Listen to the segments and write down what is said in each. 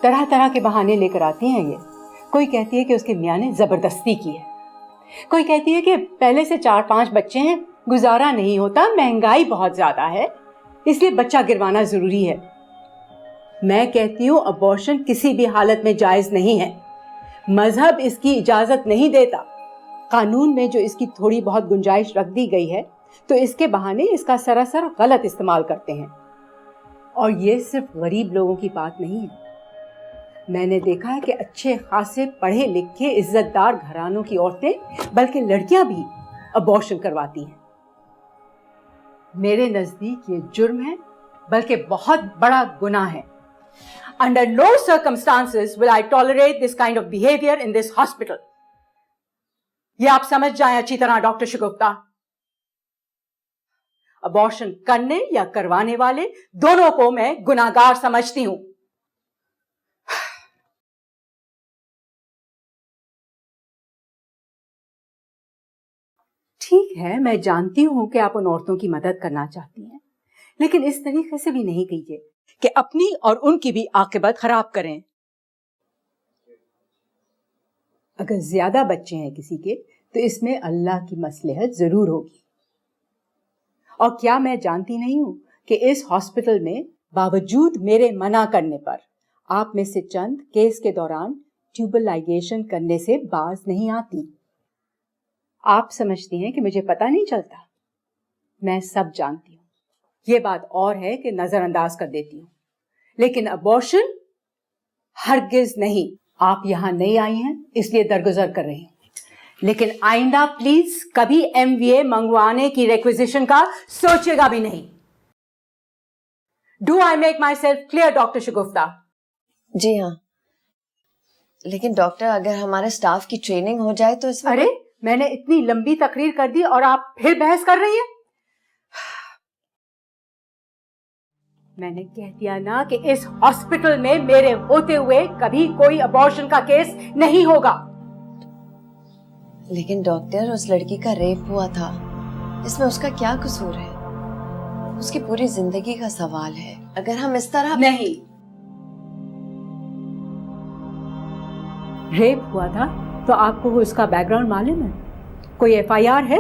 तरह तरह के बहाने लेकर आती हैं ये। कोई कहती है कि उसके मियाँ ने जबरदस्ती की है, कोई कहती है कि पहले से 4-5 बच्चे हैं, गुजारा नहीं होता, महंगाई बहुत ज्यादा है, इसलिए बच्चा गिरवाना जरूरी है। मैं कहती हूँ अबॉर्शन किसी भी हालत में जायज नहीं है, मजहब इसकी इजाजत नहीं देता। कानून में जो इसकी थोड़ी बहुत गुंजाइश रख दी गई है, तो इसके बहाने इसका सरासर गलत इस्तेमाल करते हैं। और ये सिर्फ गरीब लोगों की बात नहीं है, मैंने देखा है कि अच्छे खासे पढ़े लिखे इज्जतदार घरानों की औरतें, बल्कि लड़कियां भी अबॉर्शन करवाती हैं। मेरे नजदीक ये जुर्म है, बल्कि बहुत बड़ा गुनाह है। Under no circumstances will I tolerate this kind of behavior in this hospital. ये आप समझ जाएं अच्छी तरह डॉक्टर शगुफ्ता। अबॉर्शन करने या करवाने वाले दोनों को मैं गुनाहगार समझती हूं। ठीक है, मैं जानती हूं कि आप उन औरतों की मदद करना चाहती हैं, लेकिन इस तरीके से भी नहीं कीजिए कि अपनी और उनकी भी आकिबत खराब करें। अगर ज्यादा बच्चे हैं किसी के, तो इसमें अल्लाह की मसलहत जरूर होगी। और क्या मैं जानती नहीं हूं कि इस हॉस्पिटल में बावजूद मेरे मना करने पर आप में से चंद केस के दौरान ट्यूबल लाइगेशन करने से बाज नहीं आती। आप समझती हैं कि मुझे पता नहीं चलता, मैं सब जानती हूं। ये बात और है कि नजरअंदाज कर देती हूं, लेकिन अबॉर्शन हरगिज नहीं। आप यहां नई आई हैं इसलिए दरगुजर कर रही हूं, लेकिन आइंदा प्लीज कभी MVA मंगवाने की रिक्विजिशन का सोचेगा भी नहीं। Do I make myself clear doctor Shagufta? जी हाँ, लेकिन डॉक्टर अगर हमारे स्टाफ की ट्रेनिंग हो जाए तो इसमें। अरे, मैंने इतनी लंबी तकरीर कर दी और आप फिर बहस कर रही हैं। मैंने कह दिया ना कि इस हॉस्पिटल में मेरे होते हुए कभी कोई अबॉर्शन का केस नहीं होगा। लेकिन डॉक्टर, उस लड़की का रेप हुआ था, इसमें उसका क्या कसूर है? उसकी पूरी जिंदगी का सवाल है। अगर हम इस तरह नहीं, रेप हुआ था तो आपको उसका बैकग्राउंड मालूम है? कोई FIR है?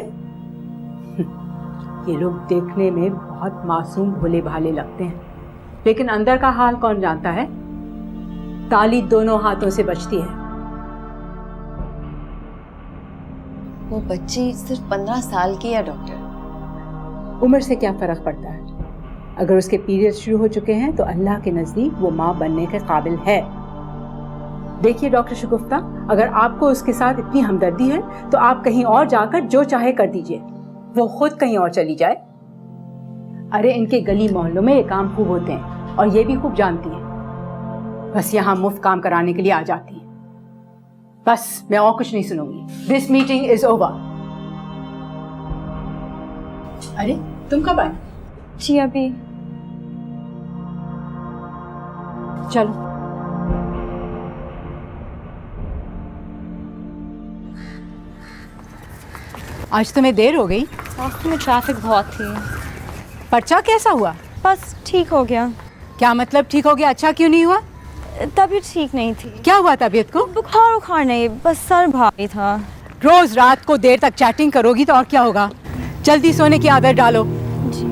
ये लोग देखने में बहुत मासूम भोले भाले लगते हैं, लेकिन अंदर का हाल कौन जानता है? ताली दोनों हाथों से बजती है। वो बच्ची सिर्फ 15 साल की है डॉक्टर। उम्र से क्या फर्क पड़ता है? अगर उसके पीरियड शुरू हो चुके हैं तो अल्लाह के नजदीक वो माँ बनने के काबिल है। देखिए डॉक्टर शगुफ्ता, अगर आपको उसके साथ इतनी हमदर्दी है तो आप कहीं और जाकर जो चाहे कर दीजिए, वो खुद कहीं और चली जाए। अरे, इनके गली मोहल्लों में ये काम खूब होते हैं और ये भी खूब जानती है, बस यहाँ मुफ्त काम कराने के लिए आ जाती है। बस, मैं और कुछ नहीं सुनूंगी। This meeting is over. अरे, तुम कब आए? जी अभी। चलो। आज तुम्हें देर हो गई। रास्ते में ट्रैफिक बहुत थी। पर्चा कैसा हुआ? बस ठीक हो गया। क्या मतलब ठीक हो गया? अच्छा क्यों नहीं हुआ? तबीयत ठीक नहीं थी। क्या हुआ तबीयत को? बुखार नहीं, बस सर भारी था। रोज रात को देर तक चैटिंग करोगी तो और क्या होगा? जल्दी सोने की आदत डालो। जी।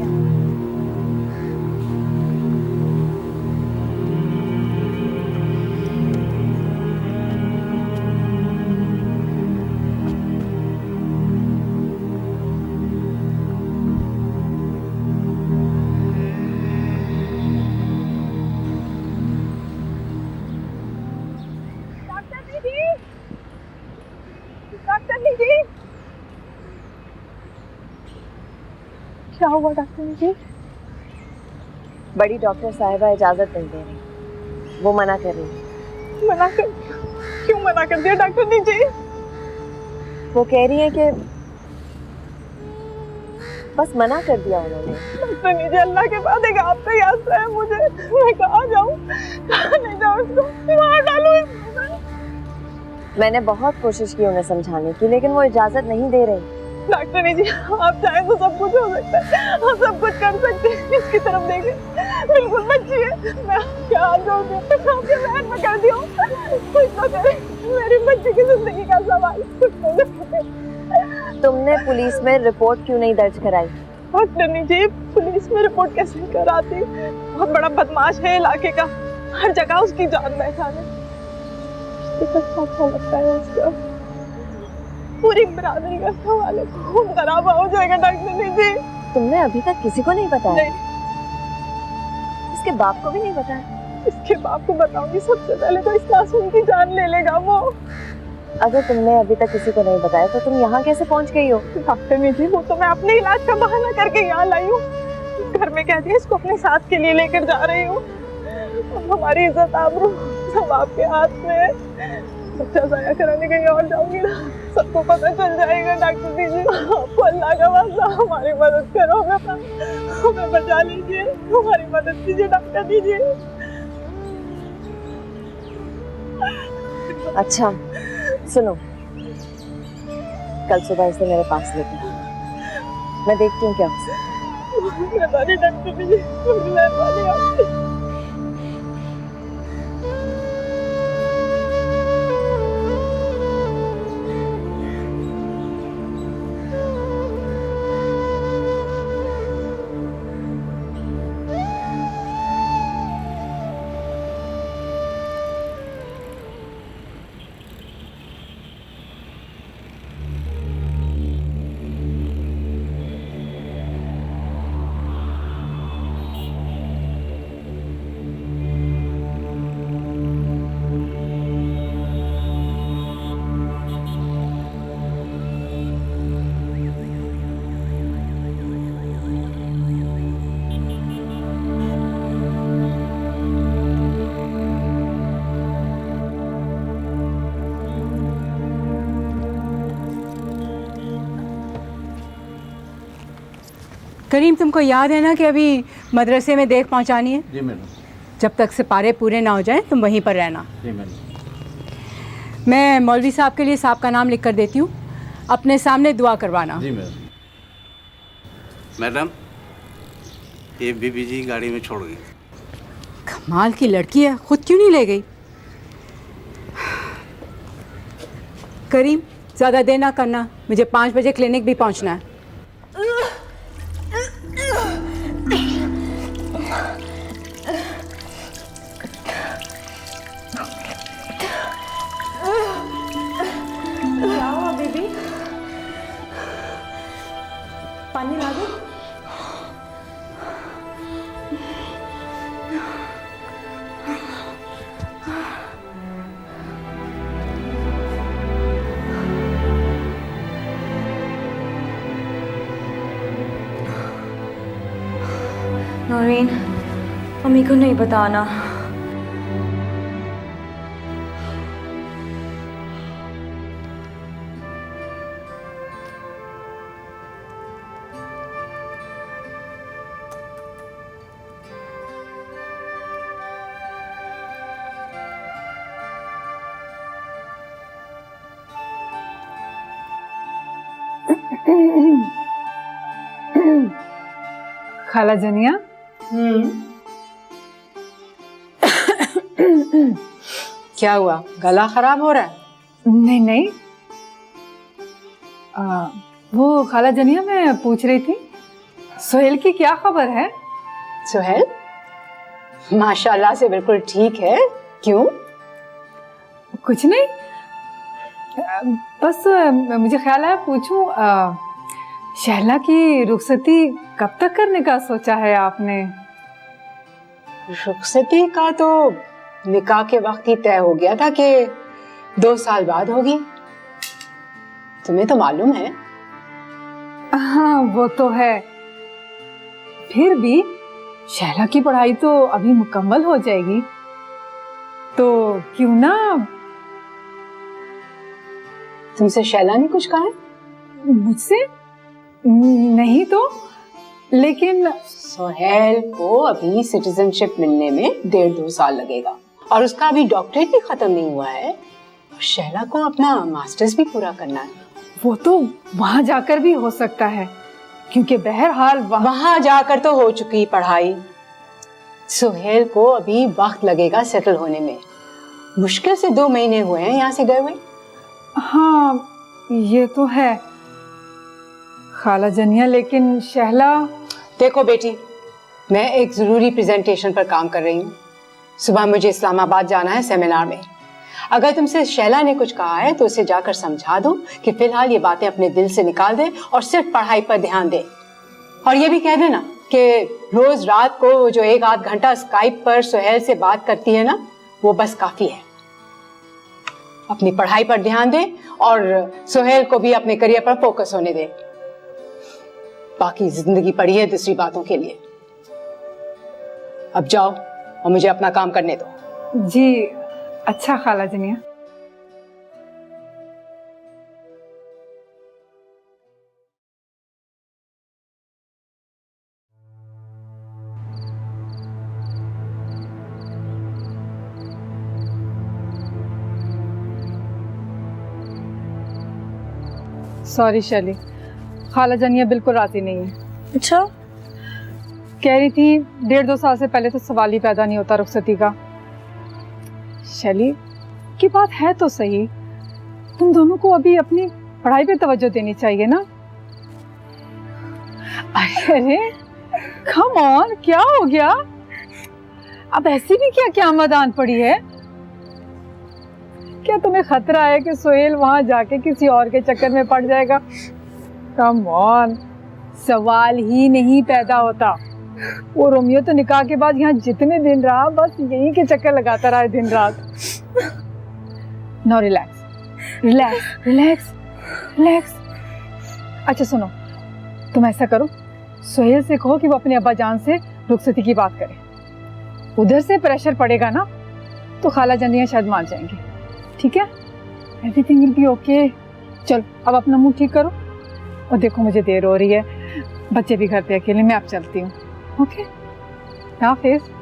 क्या हुआ डॉक्टर जी? बड़ी डॉक्टर साहिबा इजाजत नहीं दे रही, वो मना कर रही। मना कर? क्यों मना कर दिया डॉक्टर जी? वो कह रही है कि बस मना कर दिया उन्होंने। डॉक्टर जी, अल्लाह के बाद एक आपका ही आसरा है मुझे। मैं कहाँ जाऊँ? कहाँ नहीं जाऊँ? इसको मार डालूं इसको। मैंने बहुत कोशिश की उन्हें समझाने की, लेकिन वो इजाजत नहीं दे रही। डॉक्टर जी, आप चाहें तो सब कुछ हो सकता है, आप सब कुछ कर सकते हैं। इसकी तरफ देखें, बिल्कुल बच्ची है। मैं क्या आपके बहन में कर दियो, कुछ तो करे, मेरी बच्ची की जिंदगी का सवाल, कुछ तो करे। तुमने पुलिस में रिपोर्ट क्यों नहीं दर्ज कराई? डॉक्टरनी जी, पुलिस में रिपोर्ट कैसे कराती? बहुत बड़ा बदमाश है इलाके का, हर जगह उसकी जान पहचान है। अच्छा लगता है उसका, पूरी बिरादरी का सवाल है, खून खराब हो जाएगा डॉक्टरनी जी। तुमने अभी तक किसी को नहीं बताया? नहीं। इसके बाप को भी नहीं बताया? इसके बाप को बताऊंगी, सबसे पहले तो इस मासूम की जान ले लेगा वो। अगर तुमने अभी तक किसी को नहीं बताया तो तुम यहाँ कैसे पहुँच गई हो? डॉक्टरनी जी, वो तो मैं अपने इलाज का बहाना करके यहाँ लाई हूँ। घर में कह दिया इसको अपने साथ के लिए लेकर जा रही हूँ। हमारी इज्जत आबरू सब आपके हाथ में है। बच्चा जाया कराने कहीं और जाऊंगी ना, सबको पता चल जाएगा। डॉक्टर दीजिए, आपको अल्लाह का वास्ता हमारी मदद करो, हमें बचा लीजिए, हमारी मदद कीजिए डॉक्टर दीजिए। अच्छा सुनो, कल सुबह इसे मेरे पास लेके आओ, मैं देखती हूँ क्या हो सकता है। मेहरबानी डॉक्टर दीजिए, मेहरबानी आपकी। करीम, तुमको याद है ना कि अभी मदरसे में देख पहुंचानी है? जी मैडम। जब तक सिपारे पूरे ना हो जाएं तुम वहीं पर रहना। जी मैडम। मैं मौलवी साहब के लिए साहब का नाम लिख कर देती हूँ, अपने सामने दुआ करवाना। जी मैडम। मैडम, ये बीबी जी गाड़ी में छोड़ गई। कमाल की लड़की है, खुद क्यों नहीं ले गई? करीम, ज़्यादा देर ना करना, मुझे 5 बजे क्लिनिक भी पहुँचना है। क्या हुआ बेबी? पानी ला दो। नौरीन, मम्मी को नहीं बताना। खाला जनिया, क्या हुआ, गला खराब हो रहा है? नहीं नहीं, वो खाला जनिया, मैं पूछ रही थी सोहेल की क्या खबर है? सोहेल माशाल्लाह से बिल्कुल ठीक है। क्यों? कुछ नहीं, बस मुझे ख्याल है पूछूं, शहला की रुखसती कब तक करने का सोचा है आपने? रुखसती का तो निकाह के वक्त ही तय हो गया था कि 2 साल बाद होगी। तुम्हें तो मालूम है। हाँ वो तो है, फिर भी शहला की पढ़ाई तो अभी मुकम्मल हो जाएगी, तो क्यों ना। तुमसे शैला ने कुछ कहा है? मुझसे नहीं तो, लेकिन सोहेल को अभी सिटीजनशिप मिलने में 1.5-2 साल लगेगा और उसका अभी डॉक्टरेट भी खत्म नहीं हुआ है। शैला को अपना मास्टर्स भी पूरा करना है। वो तो वहां जाकर भी हो सकता है, क्योंकि बहरहाल वहां जाकर तो हो चुकी पढ़ाई। सुहेल को अभी वक्त लगेगा सेटल होने में। मुश्किल से 2 महीने हुए हैं यहाँ से गए हुए। हाँ ये तो है खाला जनिया, लेकिन शहला। देखो बेटी, मैं एक जरूरी प्रेजेंटेशन पर काम कर रही हूँ। सुबह मुझे इस्लामाबाद जाना है सेमिनार में। अगर तुमसे शैला ने कुछ कहा है तो उसे जाकर समझा दो कि फिलहाल ये बातें अपने दिल से निकाल दे और सिर्फ पढ़ाई पर ध्यान दे। और ये भी कह देना कि रोज रात को जो 1 आध घंटा स्काइप पर सुहेल से बात करती है ना, वो बस काफी है। अपनी पढ़ाई पर ध्यान दे और सुहेल को भी अपने करियर पर फोकस होने दे। बाकी जिंदगी पड़ी है दूसरी बातों के लिए। अब जाओ और मुझे अपना काम करने दो। जी अच्छा खाला जनिया। सॉरी शैली, खाला जनिया बिल्कुल राजी नहीं है। अच्छा, कह रही थी 1.5-2 साल से पहले तो सवाल ही पैदा नहीं होता रुखसती का। शैली की बात है तो सही, तुम दोनों को अभी अपनी पढ़ाई पे तवज्जो देनी चाहिए ना। अरे कम ऑन, क्या हो गया? अब ऐसी भी क्या क़यामत आन पड़ी है? क्या तुम्हें खतरा है कि सुहेल वहां जाके किसी और के चक्कर में पड़ जाएगा? कम ऑन, सवाल ही नहीं पैदा होता। वो रोमियो तो निकाह के बाद यहाँ जितने दिन रहा, बस यही के चक्कर लगाता रहा दिन रात। No, relax relax relax relax. अच्छा सुनो, तुम ऐसा करो, सुहेल से कहो कि वो अपने अब्बा जान से रुखसती की बात करे। उधर से प्रेशर पड़ेगा ना तो खाला जनिया शायद मान जाएंगे। ठीक है, एवरीथिंग विल बी ओके। चलो अब अपना मुंह ठीक करो। और देखो मुझे देर हो रही है, बच्चे भी घर पे अकेले, मैं अब चलती हूँ। ओके, हाफिज़।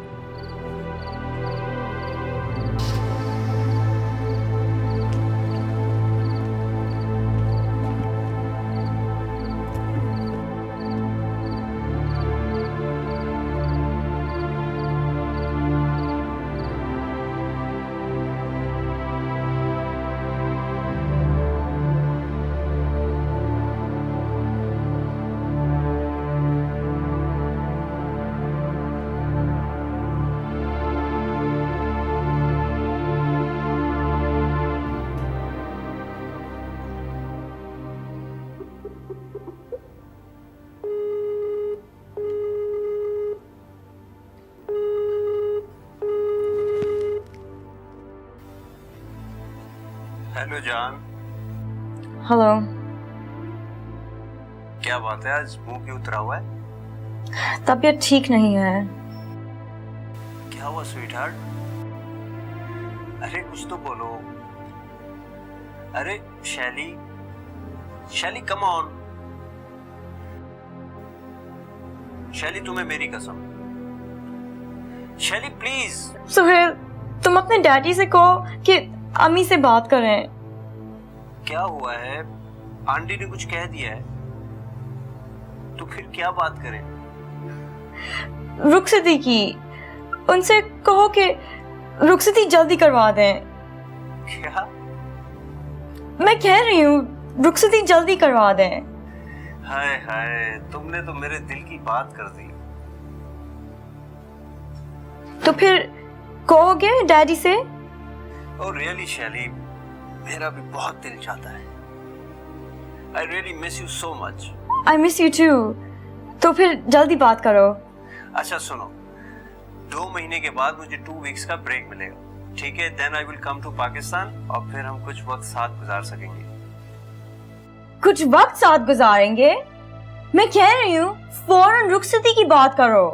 हेलो जान। हेलो। क्या बात है, आज मुंह क्यों उतरा हुआ है? तबीयत ठीक नहीं है। क्या हुआ स्वीटहार्ट? अरे कुछ तो बोलो। अरे शैली, शैली कम ऑन। शैली तुम्हें मेरी कसम। शैली प्लीज। सुहेल, तुम अपने डैडी से कहो कि अम्मी से बात करें। क्या हुआ है? आंटी ने कुछ कह दिया है तो फिर क्या बात करें? रुखसती की, उनसे कहो कि रुखसती जल्दी करवा दें। क्या? मैं कह रही हूँ रुखसती जल्दी करवा दें। हाय हाय, तुमने तो मेरे दिल की बात कर दी। तो फिर कहोगे डैडी से? ओह रियली शैली, मेरा भी बहुत दिल चाहता है। I really miss you so much. I miss you too. तो फिर जल्दी बात करो। अच्छा सुनो, 2 महीने के बाद मुझे 2 वीक्स का ब्रेक मिलेगा, ठीक है? Then I will come to Pakistan और फिर हम कुछ वक्त साथ गुजार सकेंगे। कुछ वक्त साथ गुजारेंगे? मैं कह रही हूँ फौरन रुखसती की बात करो।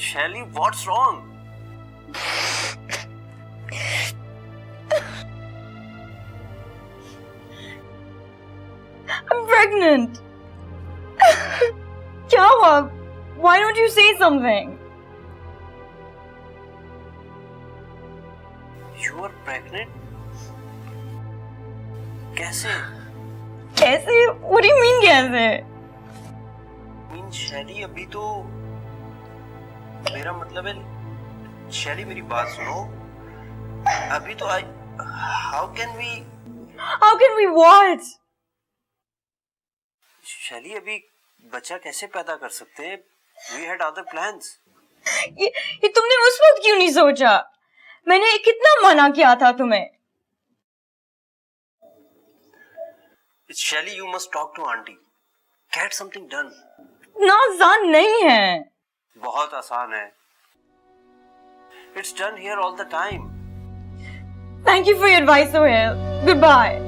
शैली, व्हाट्स रॉन्ग? I'm pregnant. क्या हुआ? Why don't you say something? You are pregnant? कैसे? कैसे? What do you mean कैसे? मीन शैली, अभी तो मेरा मतलब है शैली, मेरी बात सुनो। अभी तो हाउ कैन वी व्हाट? शैली, अभी बच्चा कैसे पैदा कर सकते हैं? We had other plans. ये तुमने उस वक्त क्यों नहीं सोचा? मैंने कितना मना किया था तुम्हें। Shaili, you must talk to aunty, get something done. ना आसान नहीं है। बहुत आसान है। It's done here all the time. Thank you for your advice Sohail. Goodbye.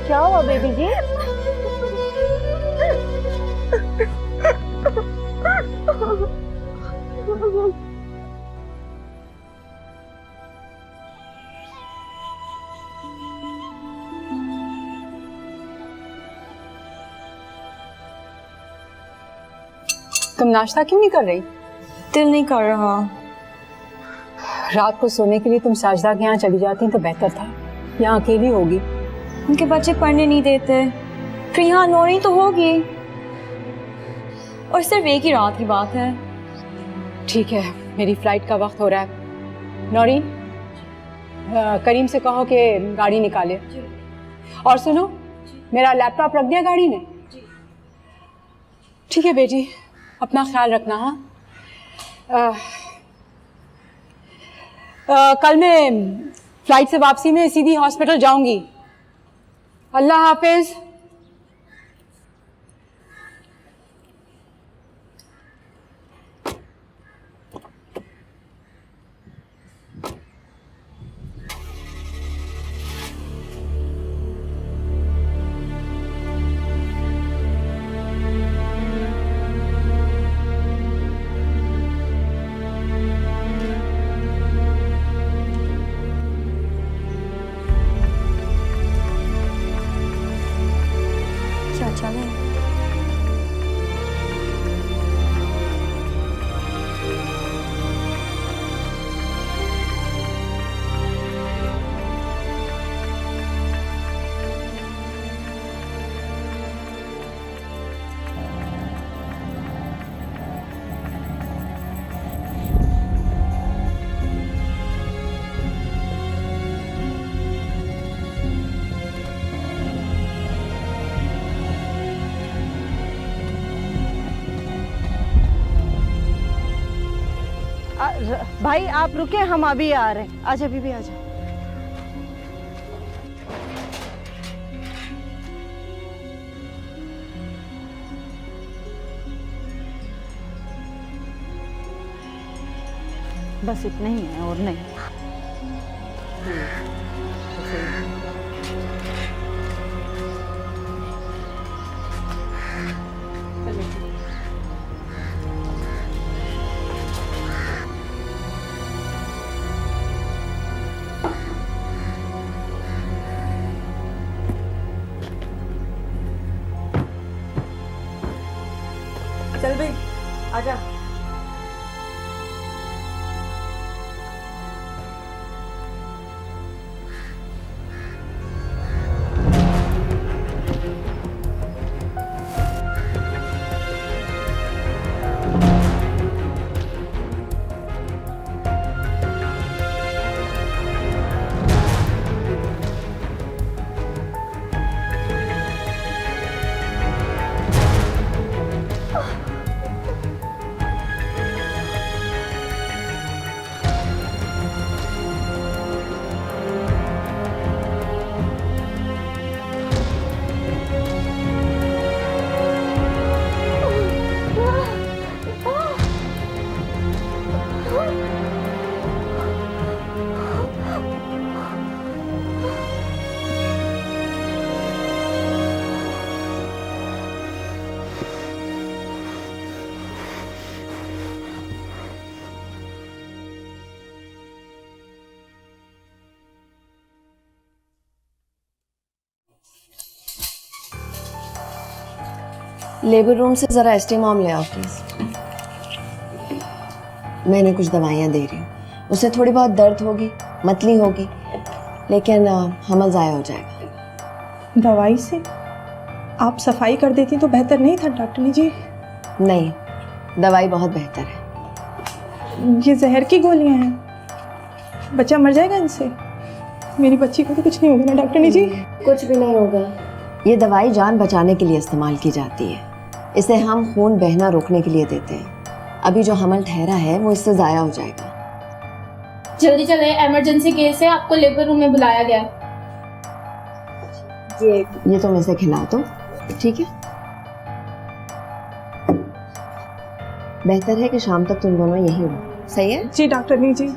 क्या हुआ बेबी जी? तुम नाश्ता क्यों नहीं कर रही? दिल नहीं कर रहा। रात को सोने के लिए तुम साजदा के यहाँ चली जाती तो बेहतर था। यहाँ अकेली होगी। उनके बच्चे पढ़ने नहीं देते, फिर यहाँ नौरी तो होगी, और सिर्फ एक ही रात की बात है। ठीक है, मेरी फ्लाइट का वक्त हो रहा है। नौरी, करीम से कहो कि गाड़ी निकाले। और सुनो, मेरा लैपटॉप रख दिया गाड़ी में? ठीक है बेटी, अपना ख्याल रखना। हाँ, कल मैं फ्लाइट से वापसी में सीधी हॉस्पिटल जाऊंगी। अल्लाह हाफिज। क्या चले? भाई आप रुके, हम अभी आ रहे हैं। आजा बीबी आजा। बस इतना ही है और नहीं। चल भाई, आजा। लेबर रूम से जरा एस्टेमॉम ले आओ प्लीज। मैं इन्हें कुछ दवाइयाँ दे रही हूँ, उससे थोड़ी बहुत दर्द होगी, मतली होगी, लेकिन हमल ज़ाया हो जाएगा। दवाई से आप सफाई कर देती तो बेहतर नहीं था डॉक्टरनी जी? नहीं, दवाई बहुत बेहतर है। ये जहर की गोलियां हैं, बच्चा मर जाएगा इनसे। मेरी बच्ची को तो कुछ नहीं होगा ना डॉक्टरनी जी? कुछ भी नहीं होगा। ये दवाई जान बचाने के लिए इस्तेमाल की जाती है। इसे हम खून बहना रोकने के लिए देते हैं। अभी जो हमल ठहरा है वो इससे ज़ाया हो जाएगा। जल्दी चले, इमरजेंसी केस है, आपको लेबर रूम में बुलाया गया। ये तुम इसे खिला दो, ठीक है? बेहतर है कि शाम तक तुम दोनों यही हो, सही है? जी डॉक्टरनी जी।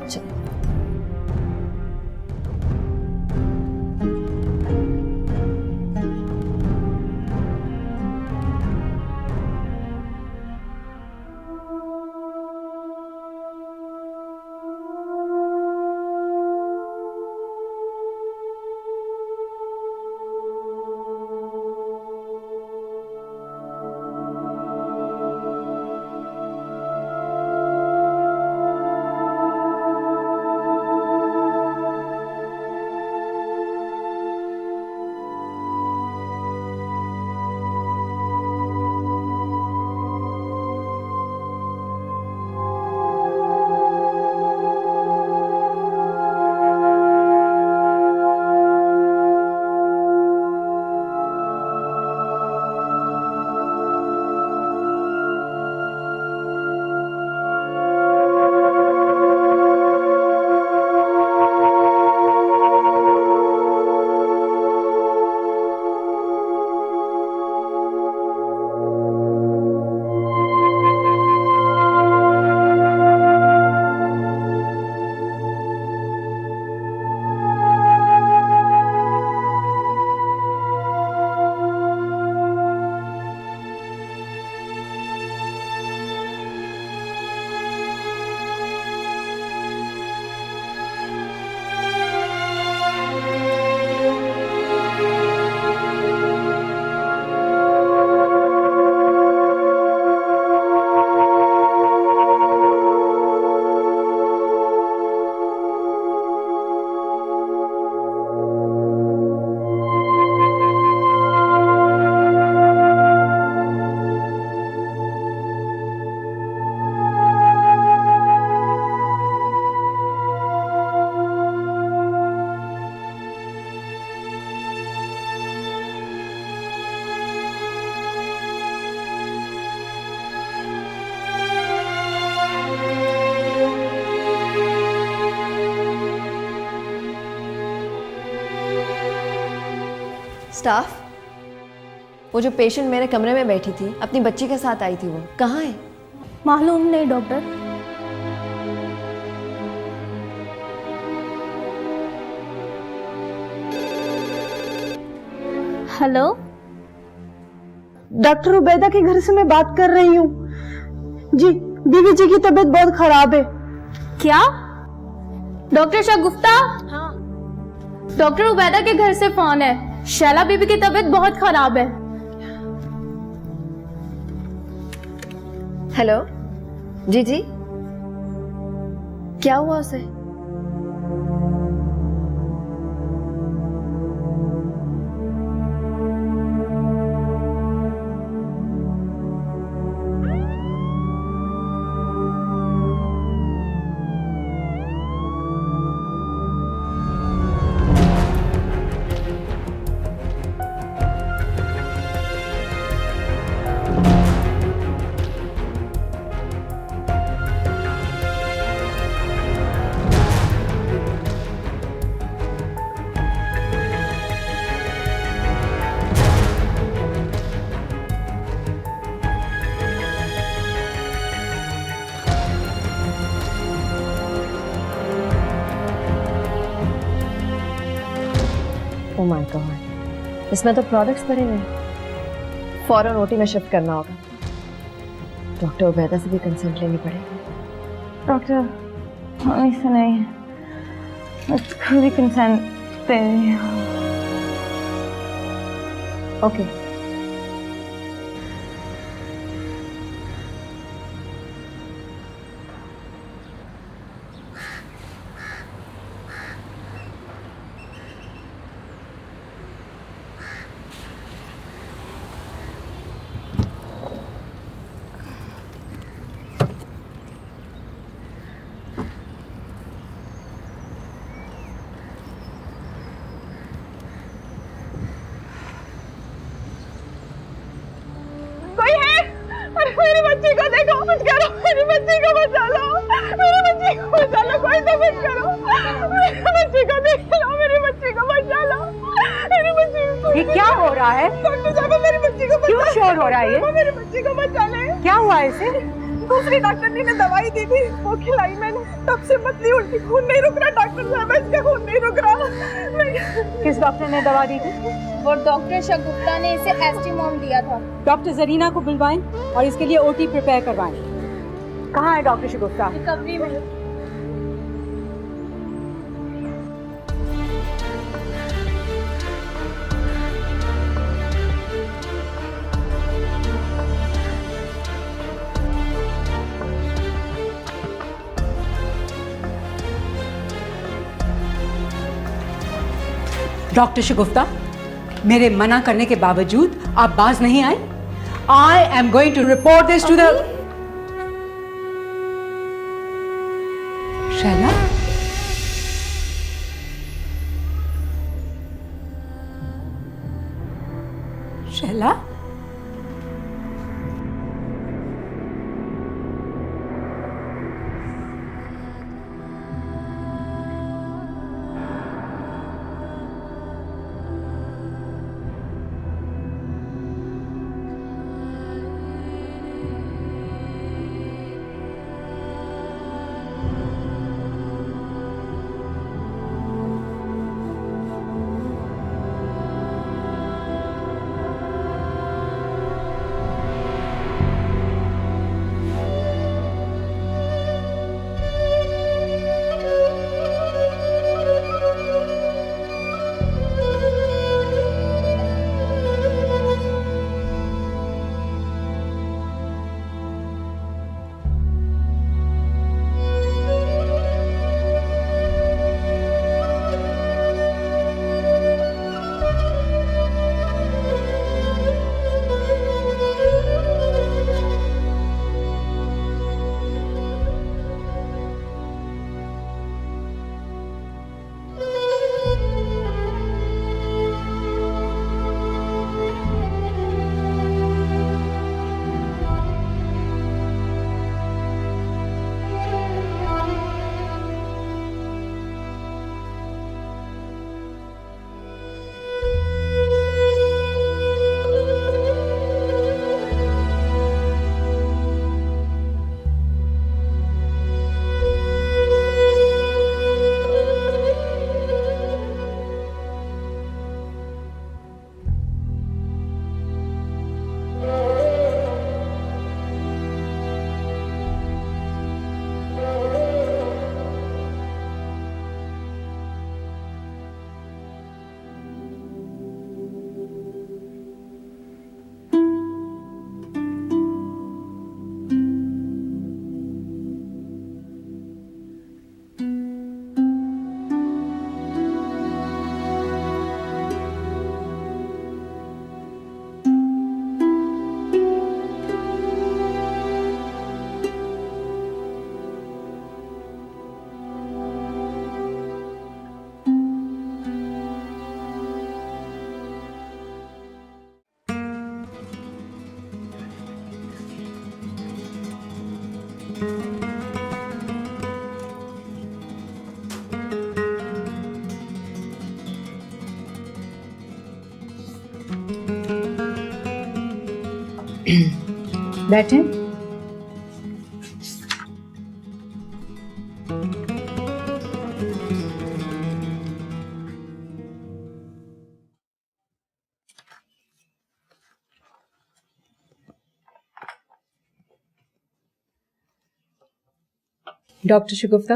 स्टाफ, वो जो पेशेंट मेरे कमरे में बैठी थी, अपनी बच्ची के साथ आई थी, वो कहाँ है? मालूम नहीं डॉक्टर। हेलो, डॉक्टर उबैदा के घर से मैं बात कर रही हूँ जी। बीवी जी की तबीयत बहुत खराब है। क्या? डॉक्टर शगुफ्ता? हाँ। डॉक्टर उबैदा के घर से फोन है। शैला बीबी की तबीयत बहुत खराब है। हेलो जी जी, क्या हुआ उसे? ओह माय गॉड, इसमें तो प्रोडक्ट्स पड़े हुए हैं। फौरन ओटी में शिफ्ट करना होगा। डॉक्टर उबैदा से भी कंसल्ट लेनी पड़ेगी। डॉक्टर, हम ऐसा नहीं, मैं खुद ही कंसर्न दे रही हूँ। ओके, बच्ची को देखो, कुछ करो, मेरी बच्ची को बचा लो, मेरी बच्ची को बचा लो, कोई तो कुछ करो, मेरी बच्ची को देख लो, मेरी बच्ची को बचा लो, मेरी बच्ची को। ये क्या हो रहा है? डॉक्टर साहब मेरी बच्ची को क्यों शोर हो रहा है ये? मेरी बच्ची को बचा ले। क्या हुआ इसे? दूसरी डॉक्टरनी ने दवाई दी थी, वो खिलाई मैंने, तब से पतली उल्टी, खून नहीं रुक रहा डॉक्टर साहब, इसका खून नहीं रुक रहा। किस डॉक्टर ने दवा दी थी? और डॉक्टर शगुफ्ता ने इसे एस्टिमोम दिया था। डॉक्टर जरीना को बुलवाएं और इसके लिए ओटी प्रिपेयर करवाएं। कहाँ है डॉक्टर शगुफ्ता? रिकवरी में। डॉक्टर शगुफ्ता, मेरे मना करने के बावजूद आप बाज नहीं आए। I am going to report this to the. Shaila, Shaila, बैठे। डॉक्टर शगुफ्ता,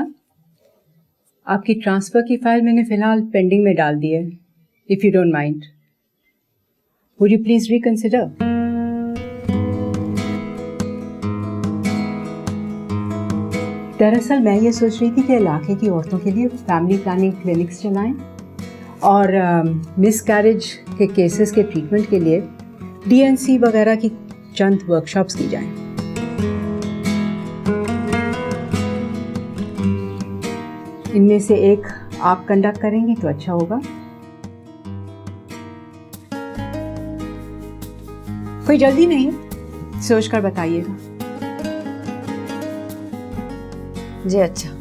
आपकी ट्रांसफर की फाइल मैंने फिलहाल पेंडिंग में डाल दी है। If you don't mind, would you please reconsider? दरअसल मैं ये सोच रही थी कि इलाके की औरतों के लिए फैमिली प्लानिंग क्लिनिक्स चलाएं और मिस कैरेज के केसेस के ट्रीटमेंट के लिए DNC वगैरह की चंद वर्कशॉप्स की जाएं। इनमें से एक आप कंडक्ट करेंगी तो अच्छा होगा। कोई जल्दी नहीं, सोच कर बताइएगा। जी अच्छा।